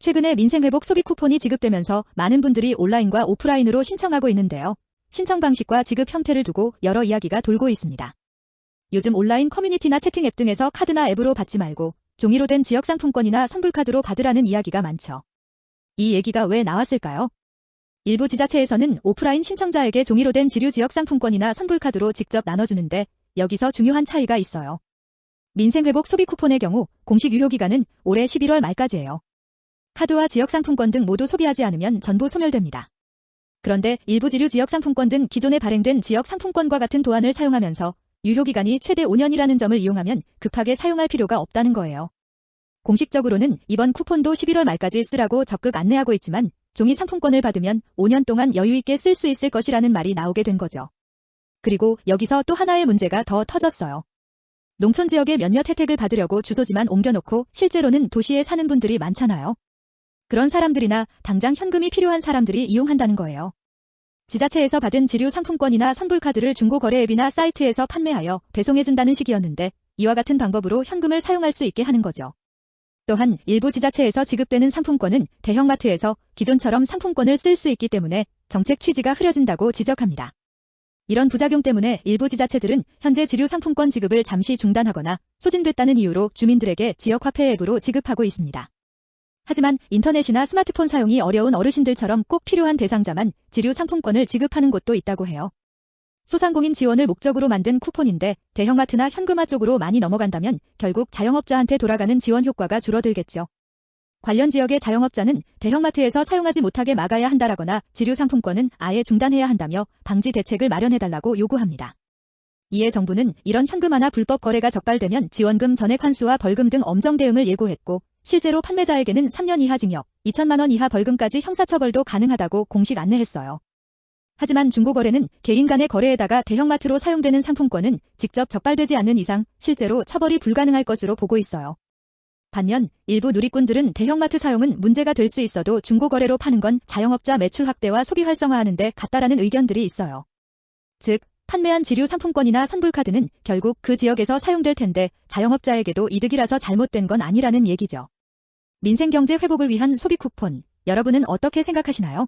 최근에 민생회복 소비 쿠폰이 지급되면서 많은 분들이 온라인과 오프라인으로 신청하고 있는데요. 신청 방식과 지급 형태를 두고 여러 이야기가 돌고 있습니다. 요즘 온라인 커뮤니티나 채팅 앱 등에서 카드나 앱으로 받지 말고 종이로 된 지역 상품권이나 선불카드로 받으라는 이야기가 많죠. 이 얘기가 왜 나왔을까요? 일부 지자체에서는 오프라인 신청자에게 종이로 된 지류 지역 상품권이나 선불카드로 직접 나눠주는데 여기서 중요한 차이가 있어요. 민생회복 소비 쿠폰의 경우 공식 유효기간은 올해 11월 말까지예요. 카드와 지역 상품권 등 모두 소비하지 않으면 전부 소멸됩니다. 그런데 일부 지류 지역 상품권 등 기존에 발행된 지역 상품권과 같은 도안을 사용하면서 유효기간이 최대 5년이라는 점을 이용하면 급하게 사용할 필요가 없다는 거예요. 공식적으로는 이번 쿠폰도 11월 말까지 쓰라고 적극 안내하고 있지만 종이 상품권을 받으면 5년 동안 여유있게 쓸 수 있을 것이라는 말이 나오게 된 거죠. 그리고 여기서 또 하나의 문제가 더 터졌어요. 농촌 지역의 몇몇 혜택을 받으려고 주소지만 옮겨놓고 실제로는 도시에 사는 분들이 많잖아요. 그런 사람들이나 당장 현금이 필요한 사람들이 이용한다는 거예요. 지자체에서 받은 지류 상품권이나 선불카드를 중고거래 앱이나 사이트에서 판매하여 배송해준다는 식이었는데 이와 같은 방법으로 현금을 사용할 수 있게 하는 거죠. 또한 일부 지자체에서 지급되는 상품권은 대형마트에서 기존처럼 상품권을 쓸 수 있기 때문에 정책 취지가 흐려진다고 지적합니다. 이런 부작용 때문에 일부 지자체들은 현재 지류 상품권 지급을 잠시 중단하거나 소진됐다는 이유로 주민들에게 지역화폐 앱으로 지급하고 있습니다. 하지만 인터넷이나 스마트폰 사용이 어려운 어르신들처럼 꼭 필요한 대상자만 지류 상품권을 지급하는 곳도 있다고 해요. 소상공인 지원을 목적으로 만든 쿠폰인데 대형마트나 현금화 쪽으로 많이 넘어간다면 결국 자영업자한테 돌아가는 지원 효과가 줄어들겠죠. 관련 지역의 자영업자는 대형마트에서 사용하지 못하게 막아야 한다라거나 지류 상품권은 아예 중단해야 한다며 방지 대책을 마련해달라고 요구합니다. 이에 정부는 이런 현금화나 불법 거래가 적발되면 지원금 전액 환수와 벌금 등 엄정 대응을 예고했고 실제로 판매자에게는 3년 이하 징역, 2천만 원 이하 벌금까지 형사처벌도 가능하다고 공식 안내했어요. 하지만 중고거래는 개인 간의 거래에다가 대형마트로 사용되는 상품권은 직접 적발되지 않는 이상 실제로 처벌이 불가능할 것으로 보고 있어요. 반면 일부 누리꾼들은 대형마트 사용은 문제가 될 수 있어도 중고거래로 파는 건 자영업자 매출 확대와 소비 활성화하는 데 같다라는 의견들이 있어요. 즉, 판매한 지류 상품권이나 선불카드는 결국 그 지역에서 사용될 텐데 자영업자에게도 이득이라서 잘못된 건 아니라는 얘기죠. 민생경제 회복을 위한 소비 쿠폰, 여러분은 어떻게 생각하시나요?